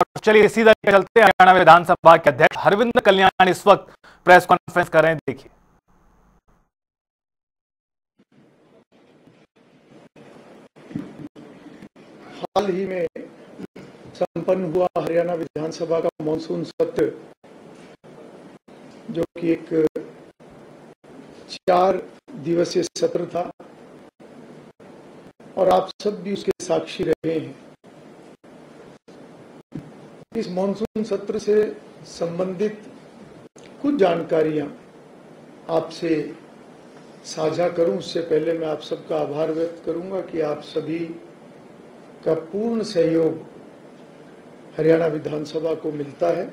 और चलिए सीधा चलते हैं हरियाणा विधानसभा के अध्यक्ष हरविंदर कल्याण इस वक्त प्रेस कॉन्फ्रेंस कर रहे हैं, देखिए। हाल ही में संपन्न हुआ हरियाणा विधानसभा का मॉनसून सत्र, जो कि एक 4 दिवसीय सत्र था और आप सब भी उसके साक्षी रहे हैं। इस मॉनसून सत्र से संबंधित कुछ जानकारियां आपसे साझा करूं, उससे पहले मैं आप सबका आभार व्यक्त करूंगा कि आप सभी का पूर्ण सहयोग हरियाणा विधानसभा को मिलता है।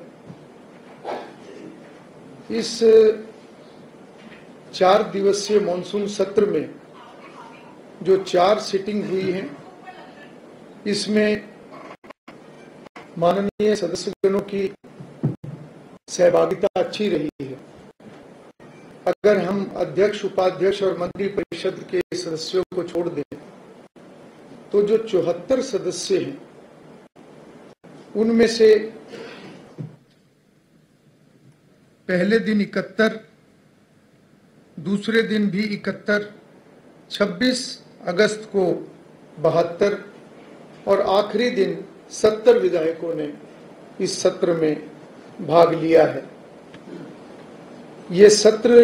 इस 4 दिवसीय मॉनसून सत्र में जो 4 सिटिंग हुई हैं, इसमें माननीय सदस्यगणों की सहभागिता अच्छी रही है। अगर हम अध्यक्ष, उपाध्यक्ष और मंत्री परिषद के सदस्यों को छोड़ दें तो जो 74 सदस्य हैं, उनमें से पहले दिन 71, दूसरे दिन भी 71, 26 अगस्त को 72 और आखिरी दिन 70 विधायकों ने इस सत्र में भाग लिया है। ये सत्र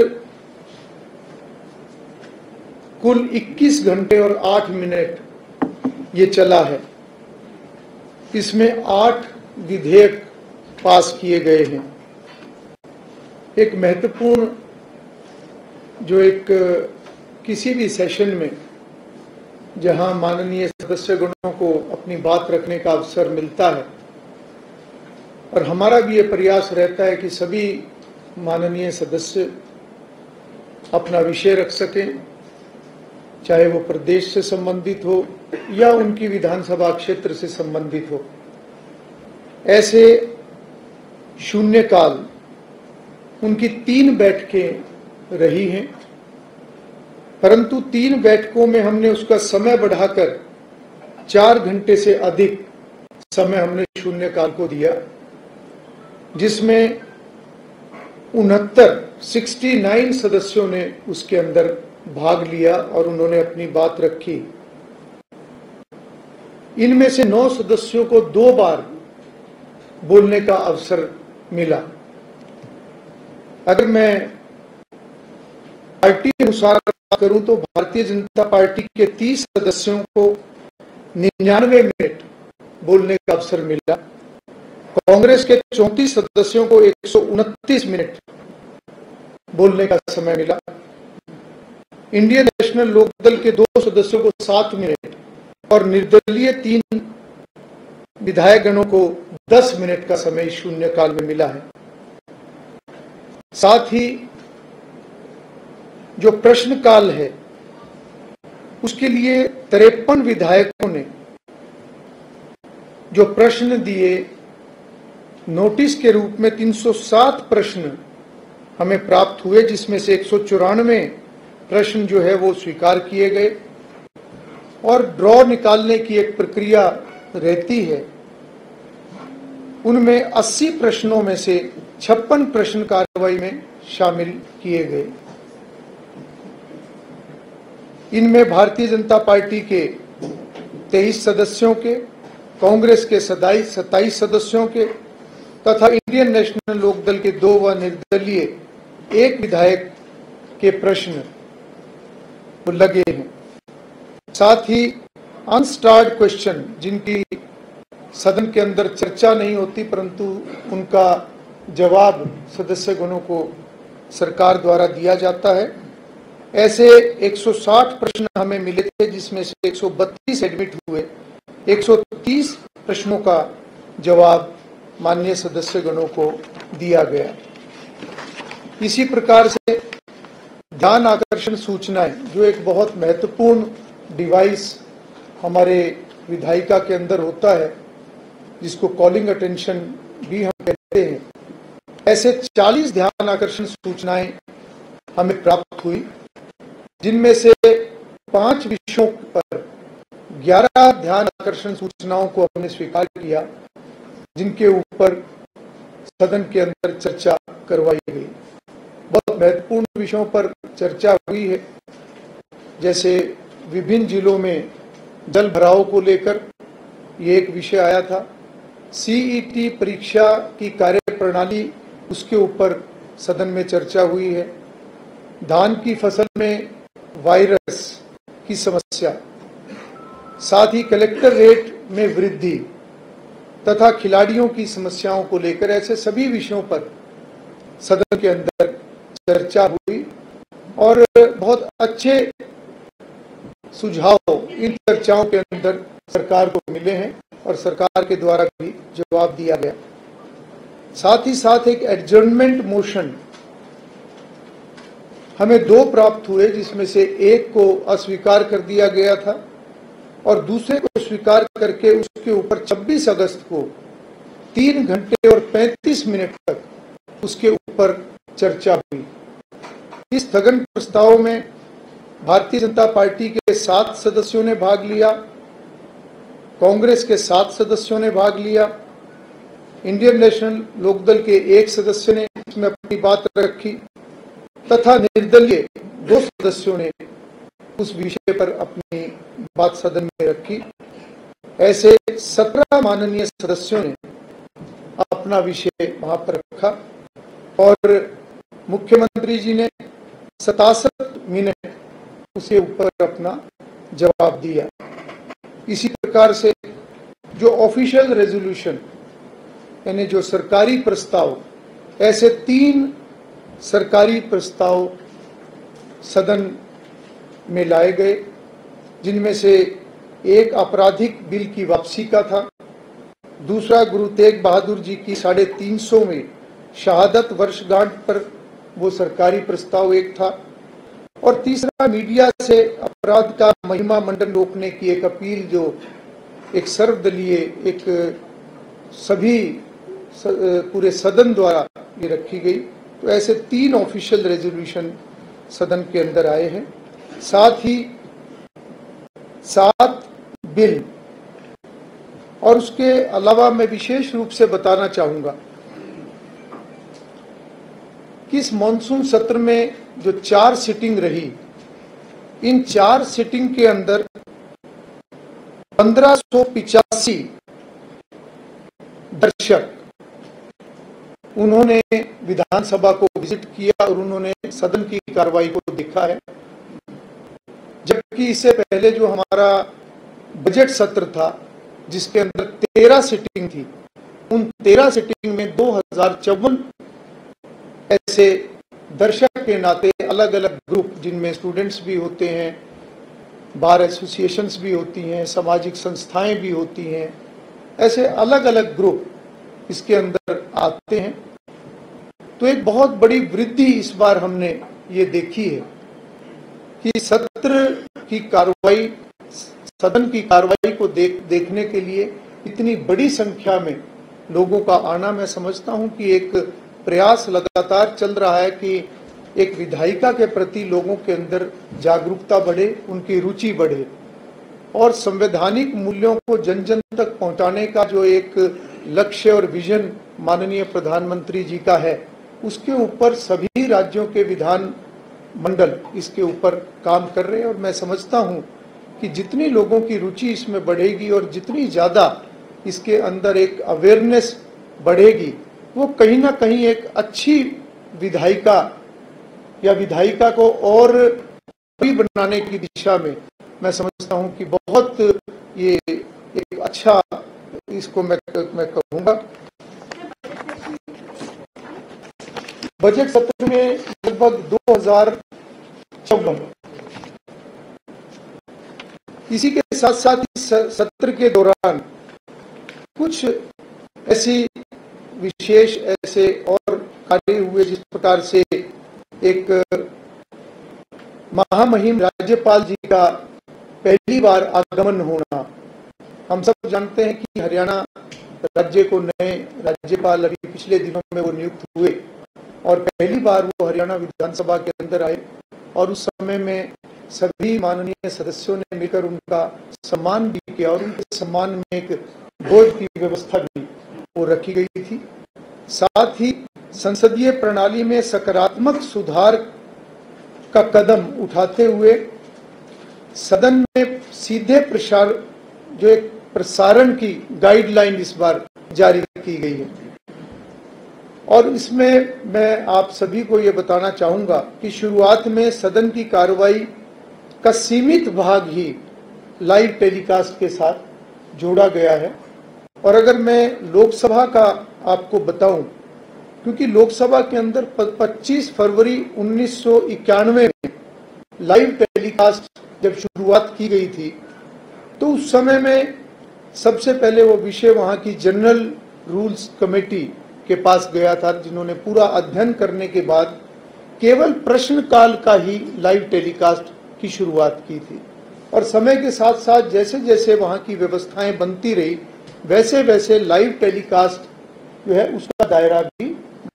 कुल 21 घंटे और 8 मिनट ये चला है। इसमें 8 विधेयक पास किए गए हैं। एक महत्वपूर्ण जो एक किसी भी सेशन में जहां माननीय सदस्यगणों को अपनी बात रखने का अवसर मिलता है, और हमारा भी ये प्रयास रहता है कि सभी माननीय सदस्य अपना विषय रख सकें, चाहे वो प्रदेश से संबंधित हो या उनकी विधानसभा क्षेत्र से संबंधित हो। ऐसे शून्यकाल उनकी 3 बैठकें रही हैं, परंतु 3 बैठकों में हमने उसका समय बढ़ाकर 4 घंटे से अधिक समय हमने शून्यकाल को दिया, जिसमें 69 सदस्यों ने उसके अंदर भाग लिया और उन्होंने अपनी बात रखी। इनमें से 9 सदस्यों को 2 बार बोलने का अवसर मिला। अगर मैं पार्टी के अनुसार बात करूं तो भारतीय जनता पार्टी के 30 सदस्यों को 99 मिनट बोलने का अवसर मिला। कांग्रेस के 34 सदस्यों को 129 मिनट बोलने का समय मिला। इंडियन नेशनल लोकदल के 2 सदस्यों को 7 मिनट और निर्दलीय 3 विधायकगणों को 10 मिनट का समय शून्यकाल में मिला है। साथ ही जो प्रश्नकाल है, उसके लिए 53 विधायकों ने जो प्रश्न दिए, नोटिस के रूप में 307 प्रश्न हमें प्राप्त हुए, जिसमें से 194 प्रश्न जो है वो स्वीकार किए गए और ड्रॉ निकालने की एक प्रक्रिया रहती है। उनमें 80 प्रश्नों में से 56 प्रश्न कार्रवाई में शामिल किए गए। इनमें भारतीय जनता पार्टी के 23 सदस्यों के, कांग्रेस के 27 सदस्यों के तथा इंडियन नेशनल लोकदल के 2 व निर्दलीय 1 विधायक के प्रश्न लगे हैं। साथ ही अनस्टार्ड क्वेश्चन, जिनकी सदन के अंदर चर्चा नहीं होती परंतु उनका जवाब सदस्यगणों को सरकार द्वारा दिया जाता है, ऐसे 160 प्रश्न हमें मिले थे, जिसमें से 132 एडमिट हुए। 130 प्रश्नों का जवाब माननीय सदस्यगणों को दिया गया। इसी प्रकार से ध्यान आकर्षण सूचनाएं, जो एक बहुत महत्वपूर्ण डिवाइस हमारे विधायिका के अंदर होता है, जिसको कॉलिंग अटेंशन भी हम कहते हैं, ऐसे 40 ध्यान आकर्षण सूचनाएं हमें प्राप्त हुई, जिनमें से 5 विषयों पर 11 ध्यान आकर्षण सूचनाओं को हमने स्वीकार किया जिनके ऊपर सदन के अंदर चर्चा करवाई गई। बहुत महत्वपूर्ण विषयों पर चर्चा हुई है, जैसे विभिन्न जिलों में जल भराव को लेकर ये एक विषय आया था। सीईटी परीक्षा की कार्यप्रणाली, उसके ऊपर सदन में चर्चा हुई है। धान की फसल में वायरस की समस्या, साथ ही कलेक्टर रेट में वृद्धि तथा खिलाड़ियों की समस्याओं को लेकर, ऐसे सभी विषयों पर सदन के अंदर चर्चा हुई और बहुत अच्छे सुझाव इन चर्चाओं के अंदर सरकार को मिले हैं और सरकार के द्वारा भी जवाब दिया गया। साथ ही साथ एक एडजर्नमेंट मोशन हमें 2 प्राप्त हुए, जिसमें से एक को अस्वीकार कर दिया गया था और दूसरे को स्वीकार करके उसके ऊपर 26 अगस्त को 3 घंटे और 35 मिनट तक उसके ऊपर चर्चा हुई। इस स्थगन प्रस्ताव में भारतीय जनता पार्टी के 7 सदस्यों ने भाग लिया, कांग्रेस के 7 सदस्यों ने भाग लिया, इंडियन नेशनल लोकदल के 1 सदस्य ने इसमें अपनी बात रखी तथा निर्दलीय 2 सदस्यों ने उस विषय पर अपनी बात सदन में रखी। ऐसे 17 माननीय सदस्यों ने अपना विषय वहां पर रखा और मुख्यमंत्री जी ने 67 मिनट उसके ऊपर अपना जवाब दिया। इसी प्रकार से जो ऑफिशियल रेजोल्यूशन, यानी जो सरकारी प्रस्ताव, ऐसे 3 सरकारी प्रस्ताव सदन में लाए गए, जिनमें से एक आपराधिक बिल की वापसी का था, दूसरा गुरु तेग बहादुर जी की 350वें शहादत वर्षगांठ पर वो सरकारी प्रस्ताव एक था, और तीसरा मीडिया से अपराध का महिमा मंडन रोकने की एक अपील, जो एक सर्वदलीय, एक सभी पूरे सदन द्वारा ये रखी गई। तो ऐसे 3 ऑफिशियल रेजोल्यूशन सदन के अंदर आए हैं। साथ ही 7 बिल, और उसके अलावा मैं विशेष रूप से बताना चाहूंगा कि इस मॉनसून सत्र में जो 4 सिटिंग रही, इन 4 सिटिंग के अंदर 1585 दर्शक उन्होंने विधानसभा को विजिट किया और उन्होंने सदन की कार्रवाई को देखा है। जबकि इससे पहले जो हमारा बजट सत्र था, जिसके अंदर 13 सिटिंग थी, उन 13 सिटिंग में 2054 ऐसे दर्शक के नाते अलग अलग ग्रुप, जिनमें स्टूडेंट्स भी होते हैं, बार एसोसिएशंस भी होती हैं, सामाजिक संस्थाएं भी होती हैं, ऐसे अलग अलग ग्रुप इसके अंदर आते हैं। तो एक बहुत बड़ी वृद्धि इस बार हमने ये देखी है कि सत्र की कार्रवाई, सदन की कार्रवाई को देखने के लिए इतनी बड़ी संख्या में लोगों का आना, मैं समझता हूं कि एक प्रयास लगातार चल रहा है कि एक विधायिका के प्रति लोगों के अंदर जागरूकता बढ़े, उनकी रुचि बढ़े और संवैधानिक मूल्यों को जन जन तक पहुंचाने का जो एक लक्ष्य और विजन माननीय प्रधानमंत्री जी का है, उसके ऊपर सभी राज्यों के विधान मंडल इसके ऊपर काम कर रहे हैं। और मैं समझता हूं कि जितनी लोगों की रुचि इसमें बढ़ेगी और जितनी ज्यादा इसके अंदर एक अवेयरनेस बढ़ेगी, वो कहीं ना कहीं एक अच्छी विधायिका या विधायिका को और बड़ी बनाने की दिशा में मैं समझता हूं कि बहुत ये एक अच्छा, इसको मैं कहूंगा। बजट सत्र में लगभग 2054, इसी के साथ साथ इस सत्र के दौरान कुछ ऐसी विशेष ऐसे और कार्य हुए, जिस प्रकार से एक महामहिम राज्यपाल जी का पहली बार आगमन होना। हम सब जानते हैं कि हरियाणा राज्य को नए राज्यपाल अभी पिछले दिनों में वो नियुक्त हुए और पहली बार वो हरियाणा विधानसभा के अंदर आए और उस समय में सभी माननीय सदस्यों ने मिलकर उनका सम्मान भी किया और उनके सम्मान में एक भोज की व्यवस्था भी वो रखी गई थी। साथ ही संसदीय प्रणाली में सकारात्मक सुधार का कदम उठाते हुए सदन में सीधे प्रसारण की गाइडलाइन इस बार जारी की गई है। और इसमें मैं आप सभी को ये बताना चाहूंगा कि शुरुआत में सदन की कार्रवाई का सीमित भाग ही लाइव टेलीकास्ट के साथ जोड़ा गया है। और अगर मैं लोकसभा का आपको बताऊं, क्योंकि लोकसभा के अंदर 25 फरवरी 1991 में लाइव टेलीकास्ट जब शुरुआत की गई थी, तो उस समय में सबसे पहले वो विषय वहां की जनरल रूल्स कमेटी के पास गया था, जिन्होंने पूरा अध्ययन करने के बाद केवल प्रश्नकाल का ही लाइव टेलीकास्ट की शुरुआत की थी। और समय के साथ साथ जैसे जैसे वहां की व्यवस्थाएं बनती रही, वैसे वैसे लाइव टेलीकास्ट जो है उसका दायरा भी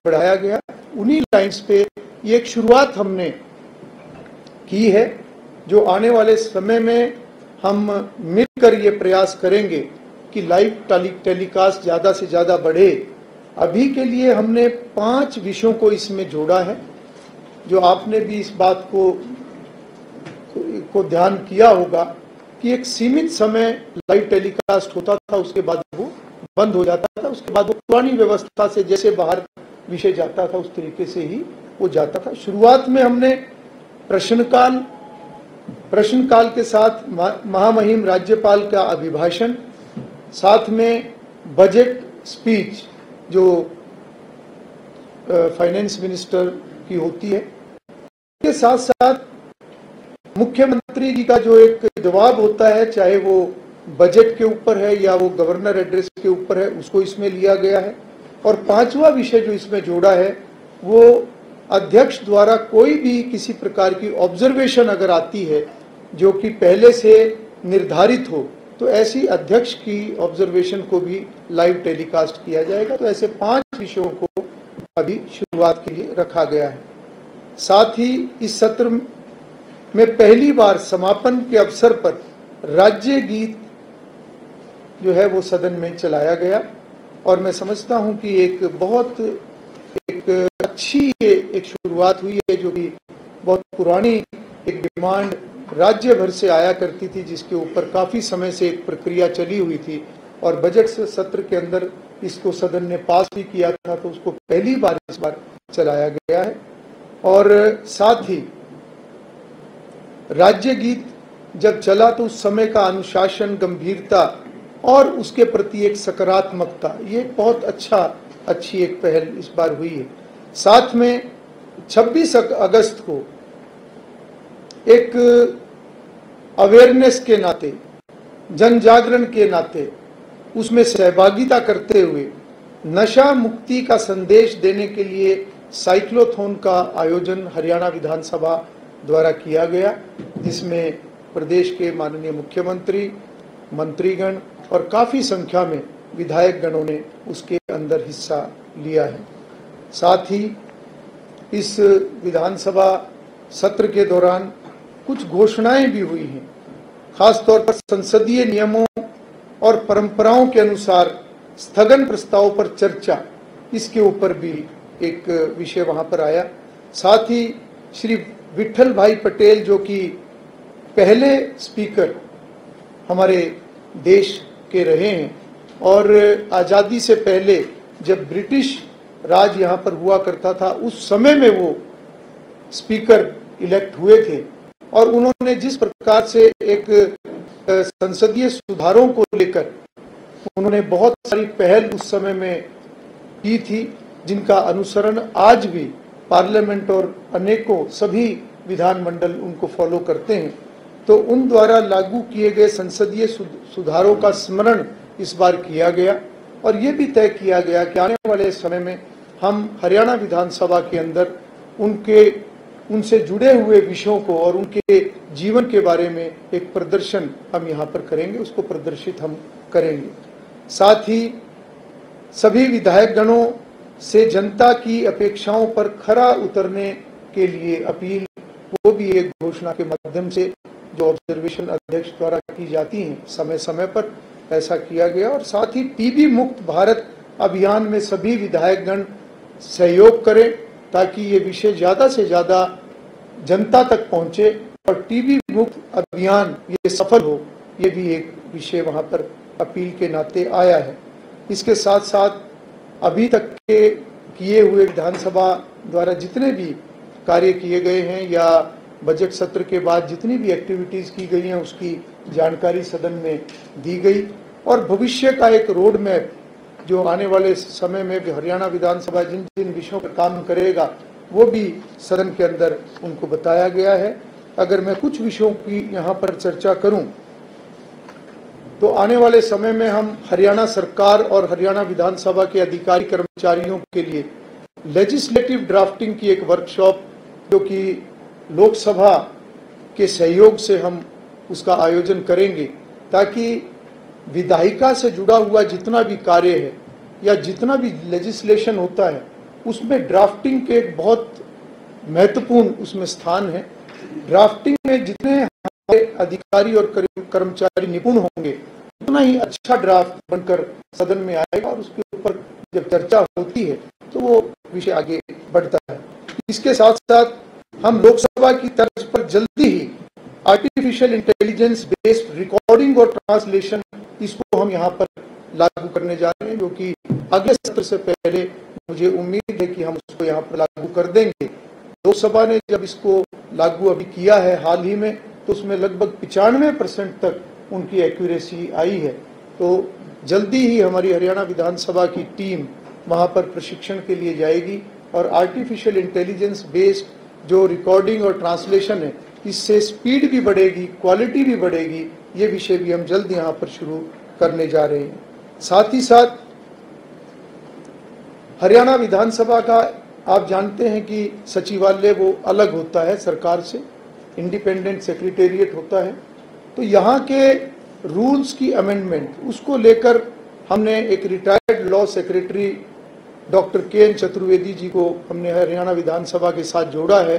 बढ़ाया गया। उन्हीं लाइन्स पे ये एक शुरुआत हमने की है, जो आने वाले समय में हम मिलकर ये प्रयास करेंगे कि लाइव टेलीकास्ट ज़्यादा से ज़्यादा बढ़े। अभी के लिए हमने 5 विषयों को इसमें जोड़ा है, जो आपने भी इस बात को ध्यान किया होगा कि एक सीमित समय लाइव टेलीकास्ट होता था, उसके बाद वो बंद हो जाता था, उसके बाद वो पुरानी व्यवस्था से जैसे बाहर विषय जाता था उस तरीके से ही वो जाता था। शुरुआत में हमने प्रश्नकाल के साथ महामहिम राज्यपाल का अभिभाषण, साथ में बजट स्पीच जो फाइनेंस मिनिस्टर की होती है, के साथ साथ मुख्यमंत्री जी का जो एक जवाब होता है, चाहे वो बजट के ऊपर है या वो गवर्नर एड्रेस के ऊपर है, उसको इसमें लिया गया है। और 5वां विषय जो इसमें जोड़ा है, वो अध्यक्ष द्वारा कोई भी किसी प्रकार की ऑब्जर्वेशन अगर आती है जो कि पहले से निर्धारित हो, तो ऐसी अध्यक्ष की ऑब्जर्वेशन को भी लाइव टेलीकास्ट किया जाएगा। तो ऐसे 5 विषयों को अभी शुरुआत के लिए रखा गया है। साथ ही इस सत्र में पहली बार समापन के अवसर पर राज्य गीत जो है वो सदन में चलाया गया। और मैं समझता हूं कि एक बहुत अच्छी एक शुरुआत हुई है, जो कि बहुत पुरानी एक डिमांड राज्य भर से आया करती थी, जिसके ऊपर काफी समय से एक प्रक्रिया चली हुई थी। और बजट सत्र के अंदर इसको सदन ने पास भी किया था, तो उसको पहली बार इस बार चलाया गया है। और साथ ही राज्य गीत जब चला तो उस समय का अनुशासन, गंभीरता और उसके प्रति एक सकारात्मकता, ये बहुत अच्छी एक पहल इस बार हुई है। साथ में 26 अगस्त को एक अवेयरनेस के नाते, जन जागरण के नाते उसमें सहभागिता करते हुए नशा मुक्ति का संदेश देने के लिए साइक्लोथॉन का आयोजन हरियाणा विधानसभा द्वारा किया गया, जिसमें प्रदेश के माननीय मुख्यमंत्री, मंत्रीगण और काफी संख्या में विधायक गणों ने उसके अंदर हिस्सा लिया है। साथ ही इस विधानसभा सत्र के दौरान कुछ घोषणाएं भी हुई हैं, खासतौर पर संसदीय नियमों और परंपराओं के अनुसार स्थगन प्रस्ताव पर चर्चा, इसके ऊपर भी एक विषय वहां पर आया। साथ ही श्री विठल भाई पटेल, जो कि पहले स्पीकर हमारे देश के रहे हैं, और आज़ादी से पहले जब ब्रिटिश राज यहाँ पर हुआ करता था, उस समय में वो स्पीकर इलेक्ट हुए थे। और उन्होंने जिस प्रकार से एक संसदीय सुधारों को लेकर उन्होंने बहुत सारी पहल उस समय में की थी, जिनका अनुसरण आज भी पार्लियामेंट और अनेकों सभी विधानमंडल उनको फॉलो करते हैं। तो उन द्वारा लागू किए गए संसदीय सुधारों का स्मरण इस बार किया गया। और ये भी तय किया गया कि आने वाले समय में हम हरियाणा विधानसभा के अंदर उनसे जुड़े हुए विषयों को और उनके जीवन के बारे में एक प्रदर्शन हम यहाँ पर करेंगे, उसको प्रदर्शित हम करेंगे। साथ ही सभी विधायक गणों से जनता की अपेक्षाओं पर खरा उतरने के लिए अपील, वो भी एक घोषणा के माध्यम से जो ऑब्जर्वेशन अध्यक्ष द्वारा की जाती हैं समय समय पर, ऐसा किया गया। और साथ ही टीबी मुक्त भारत अभियान में सभी विधायकगण सहयोग करें ताकि ये विषय ज़्यादा से ज़्यादा जनता तक पहुंचे और टीबी मुक्त अभियान ये सफल हो, ये भी एक विषय वहां पर अपील के नाते आया है। इसके साथ साथ अभी तक के किए हुए विधानसभा द्वारा जितने भी कार्य किए गए हैं या बजट सत्र के बाद जितनी भी एक्टिविटीज़ की गई हैं उसकी जानकारी सदन में दी गई और भविष्य का एक रोड मैप जो आने वाले समय में भी हरियाणा विधानसभा जिन जिन विषयों पर काम करेगा वो भी सदन के अंदर उनको बताया गया है। अगर मैं कुछ विषयों की यहाँ पर चर्चा करूं तो आने वाले समय में हम हरियाणा सरकार और हरियाणा विधानसभा के अधिकारी कर्मचारियों के लिए लेजिस्लेटिव ड्राफ्टिंग की एक वर्कशॉप जो कि लोकसभा के सहयोग से हम उसका आयोजन करेंगे ताकि विधायिका से जुड़ा हुआ जितना भी कार्य है या जितना भी लेजिस्लेशन होता है उसमें ड्राफ्टिंग के एक बहुत महत्वपूर्ण उसमें स्थान है। ड्राफ्टिंग में जितने हमारे अधिकारी और कर्मचारी निपुण होंगे उतना ही अच्छा ड्राफ्ट बनकर सदन में आएगा और उसके ऊपर जब चर्चा होती है तो वो विषय आगे बढ़ता है। इसके साथ साथ हम लोकसभा की तर्ज पर जल्दी ही आर्टिफिशियल इंटेलिजेंस बेस्ड रिकॉर्डिंग और ट्रांसलेशन इसको हम यहाँ पर लागू करने जा रहे हैं जो कि अगले सत्र से पहले मुझे उम्मीद है कि हम उसको यहाँ पर लागू कर देंगे। लोकसभा ने जब इसको लागू अभी किया है हाल ही में तो उसमें लगभग 95% तक उनकी एक्यूरेसी आई है। तो जल्दी ही हमारी हरियाणा विधानसभा की टीम वहाँ पर प्रशिक्षण के लिए जाएगी और आर्टिफिशियल इंटेलिजेंस बेस्ड जो रिकॉर्डिंग और ट्रांसलेशन है इससे स्पीड भी बढ़ेगी, क्वालिटी भी बढ़ेगी। ये विषय भी हम जल्द यहाँ पर शुरू करने जा रहे हैं। साथ ही साथ हरियाणा विधानसभा का आप जानते हैं कि सचिवालय वो अलग होता है सरकार से, इंडिपेंडेंट सेक्रेटेरिएट होता है। तो यहाँ के रूल्स की अमेंडमेंट उसको लेकर हमने एक रिटायर्ड लॉ सेक्रेटरी डॉक्टर के चतुर्वेदी जी को हमने हरियाणा विधानसभा के साथ जोड़ा है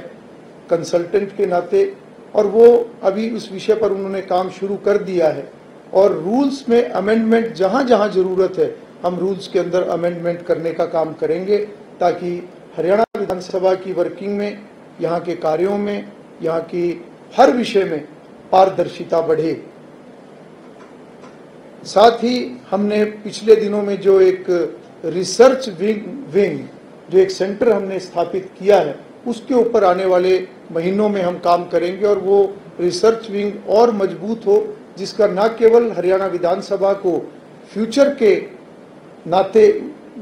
कंसल्टेंट के नाते और वो अभी उस विषय पर उन्होंने काम शुरू कर दिया है और रूल्स में अमेंडमेंट जहाँ जहाँ जरूरत है हम रूल्स के अंदर अमेंडमेंट करने का काम करेंगे ताकि हरियाणा विधानसभा की वर्किंग में, यहाँ के कार्यों में, यहाँ की हर विषय में पारदर्शिता बढ़े। साथ ही हमने पिछले दिनों में जो एक रिसर्च विंग जो एक सेंटर हमने स्थापित किया है उसके ऊपर आने वाले महीनों में हम काम करेंगे और वो रिसर्च विंग और मजबूत हो जिसका न केवल हरियाणा विधानसभा को फ्यूचर के नाते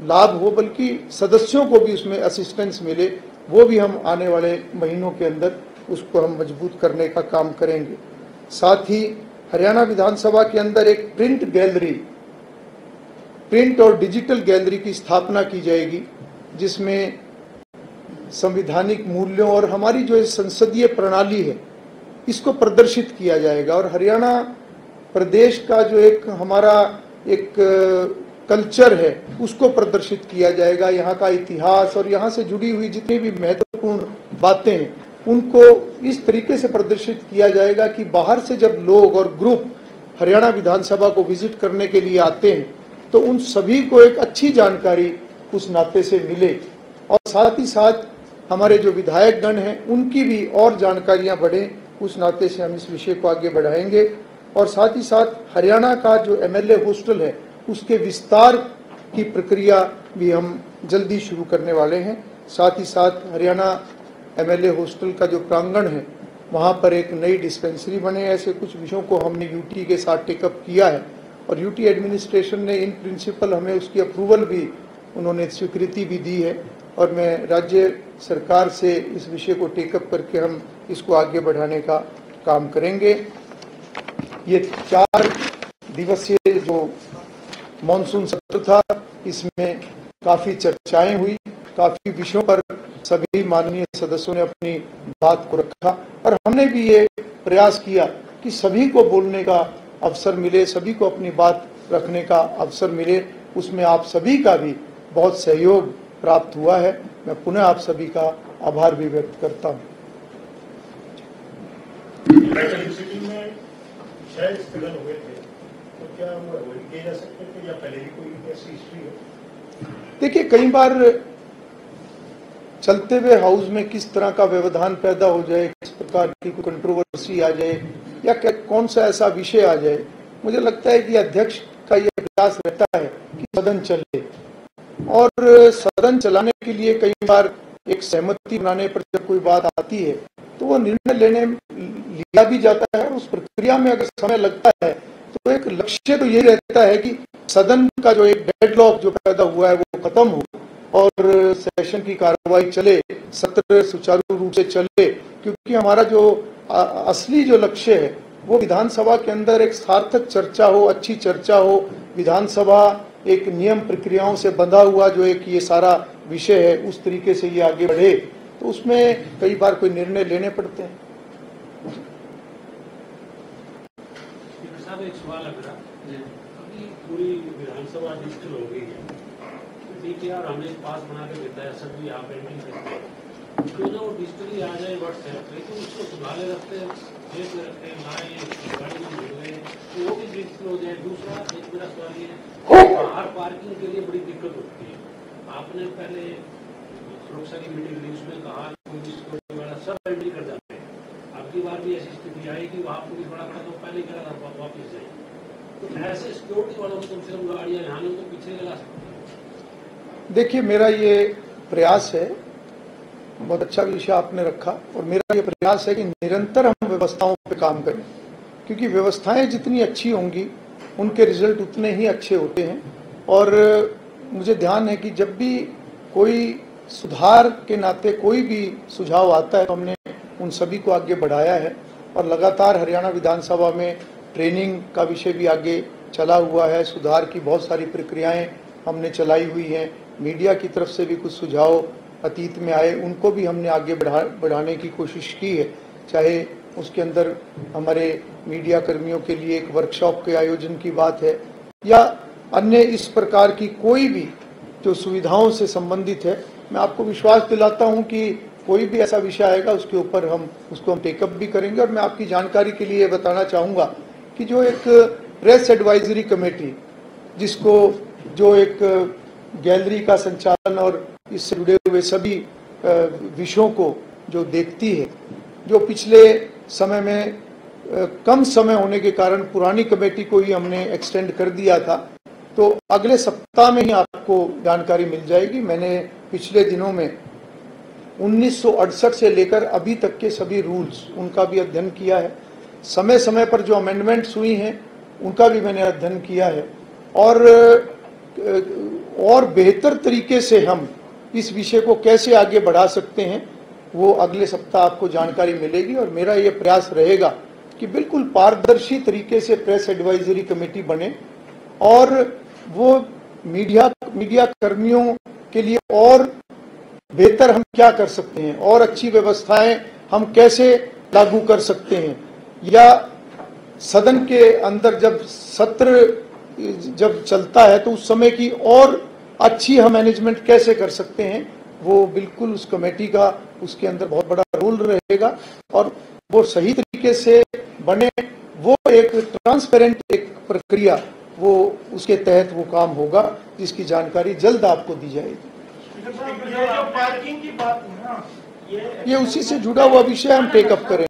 लाभ हो बल्कि सदस्यों को भी उसमें असिस्टेंस मिले। वो भी हम आने वाले महीनों के अंदर उसको हम मजबूत करने का काम करेंगे। साथ ही हरियाणा विधानसभा के अंदर एक प्रिंट और डिजिटल गैलरी की स्थापना की जाएगी जिसमें संवैधानिक मूल्यों और हमारी जो संसदीय प्रणाली है इसको प्रदर्शित किया जाएगा और हरियाणा प्रदेश का जो एक हमारा एक कल्चर है उसको प्रदर्शित किया जाएगा। यहाँ का इतिहास और यहाँ से जुड़ी हुई जितनी भी महत्वपूर्ण बातें हैं उनको इस तरीके से प्रदर्शित किया जाएगा कि बाहर से जब लोग और ग्रुप हरियाणा विधानसभा को विजिट करने के लिए आते हैं तो उन सभी को एक अच्छी जानकारी उस नाते से मिले और साथ ही साथ हमारे जो विधायकगण हैं उनकी भी और जानकारियां बढ़ें, उस नाते से हम इस विषय को आगे बढ़ाएंगे। और साथ ही साथ हरियाणा का जो एमएलए हॉस्टल है उसके विस्तार की प्रक्रिया भी हम जल्दी शुरू करने वाले हैं। साथ ही साथ हरियाणा एमएलए हॉस्टल का जो प्रांगण है वहाँ पर एक नई डिस्पेंसरी बने, ऐसे कुछ विषयों को हमने यूटी के साथ टेकअप किया है और यूटी एडमिनिस्ट्रेशन ने इन प्रिंसिपल हमें उसकी अप्रूवल भी उन्होंने स्वीकृति भी दी है और मैं राज्य सरकार से इस विषय को टेकअप करके हम इसको आगे बढ़ाने का काम करेंगे। ये 4 दिवसीय जो मॉनसून सत्र था इसमें काफ़ी चर्चाएं हुई, काफ़ी विषयों पर सभी माननीय सदस्यों ने अपनी बात को रखा और हमने भी ये प्रयास किया कि सभी को बोलने का अवसर मिले, सभी को अपनी बात रखने का अवसर मिले। उसमें आप सभी का भी बहुत सहयोग प्राप्त हुआ है। मैं पुनः आप सभी का आभार भी व्यक्त करता हूँ। में स्थगन हुए थे तो क्या वो किए जा सकते थे या पहले ही कोई ऐसी हिस्ट्री है? देखिए, कई बार चलते हुए हाउस में किस तरह का व्यवधान पैदा हो जाए, किस प्रकार की कोई कंट्रोवर्सी आ जाए या कौन सा ऐसा विषय आ जाए, मुझे लगता है कि अध्यक्ष का यह प्रयास रहता है कि सदन चले, और सदन चलाने के लिए कई बार एक सहमति बनाने पर जब कोई बात आती है तो वो निर्णय लिया भी जाता है। उस प्रक्रिया में अगर समय लगता है तो एक लक्ष्य तो यही रहता है कि सदन का जो एक डेडलॉक जो पैदा हुआ है वो खत्म हो और सेशन की कार्रवाई चले, सत्र सुचारू रूप से चले, क्योंकि हमारा जो असली जो लक्ष्य है वो विधानसभा के अंदर एक सार्थक चर्चा हो, अच्छी चर्चा हो, विधानसभा एक नियम प्रक्रियाओं से बंधा हुआ जो एक ये सारा विषय है उस तरीके से ये आगे बढ़े, तो उसमें कई बार कोई निर्णय लेने पड़ते हैं। साहब, एक सवाल अगर अभी पूरी विधानसभा डिजिटल हो गई है, DPR हमने पास बना के देता है, सभी यहाँ पेंटिंग करते हैं, क्यों ना वो डिजिटली आ जाए व्हाट्सएप, लेकिन उसको संभाले रखते हैं, जेब में रखते हैं, लाए गाड़ी में मिल गए तो वो भी डिजिटल हो जाए। दूसरा एक मेरा सवाल ये है, बाहर पार्किंग के लिए बड़ी दिक्कत होती है। आपने पहले सुरक्षा की मीटिंग ली, उसमें कहा पुलिस वाला सब एंट्री कर जाते हैं, आपकी बार भी ऐसी स्थिति आई कि वहाँ पुलिस वाला था तो पहले करा था वापिस जाए, तो ऐसे सिक्योरिटी वालों को कम से कम गाड़ियाँ यहाँ को पीछे ला सकते हैं। देखिए, मेरा ये प्रयास है, बहुत अच्छा विषय आपने रखा, और मेरा ये प्रयास है कि निरंतर हम व्यवस्थाओं पे काम करें, क्योंकि व्यवस्थाएं जितनी अच्छी होंगी उनके रिजल्ट उतने ही अच्छे होते हैं। और मुझे ध्यान है कि जब भी कोई सुधार के नाते कोई भी सुझाव आता है तो हमने उन सभी को आगे बढ़ाया है, और लगातार हरियाणा विधानसभा में ट्रेनिंग का विषय भी आगे चला हुआ है, सुधार की बहुत सारी प्रक्रियाएं हमने चलाई हुई हैं, मीडिया की तरफ से भी कुछ सुझाव अतीत में आए, उनको भी हमने आगे बढ़ाने की कोशिश की है। चाहे उसके अंदर हमारे मीडिया कर्मियों के लिए एक वर्कशॉप के आयोजन की बात है, या अन्य इस प्रकार की कोई भी जो सुविधाओं से संबंधित है। मैं आपको विश्वास दिलाता हूं कि कोई भी ऐसा विषय आएगा उसके ऊपर हम टेकअप भी करेंगे। और मैं आपकी जानकारी के लिए बताना चाहूँगा कि जो एक प्रेस एडवाइजरी कमेटी, जिसको जो एक गैलरी का संचालन और इससे जुड़े हुए सभी विषयों को जो देखती है, जो पिछले समय में कम समय होने के कारण पुरानी कमेटी को ही हमने एक्सटेंड कर दिया था, तो अगले सप्ताह में ही आपको जानकारी मिल जाएगी। मैंने पिछले दिनों में 1968 से लेकर अभी तक के सभी रूल्स उनका भी अध्ययन किया है, समय समय पर जो अमेंडमेंट्स हुई हैं उनका भी मैंने अध्ययन किया है, और बेहतर तरीके से हम इस विषय को कैसे आगे बढ़ा सकते हैं वो अगले सप्ताह आपको जानकारी मिलेगी। और मेरा ये प्रयास रहेगा कि बिल्कुल पारदर्शी तरीके से प्रेस एडवाइजरी कमेटी बने, और वो मीडिया कर्मियों के लिए और बेहतर हम क्या कर सकते हैं और अच्छी व्यवस्थाएं हम कैसे लागू कर सकते हैं, या सदन के अंदर जब सत्र जब चलता है तो उस समय की और अच्छी हम मैनेजमेंट कैसे कर सकते हैं, वो बिल्कुल उस कमेटी का उसके अंदर बहुत बड़ा रोल रहेगा, और वो सही तरीके से बने, वो एक ट्रांसपेरेंट एक प्रक्रिया, वो उसके तहत वो काम होगा, जिसकी जानकारी जल्द आपको दी जाएगी। पार्किंग की बात है ना, ये उसी से जुड़ा हुआ विषय हम टेकअप करें।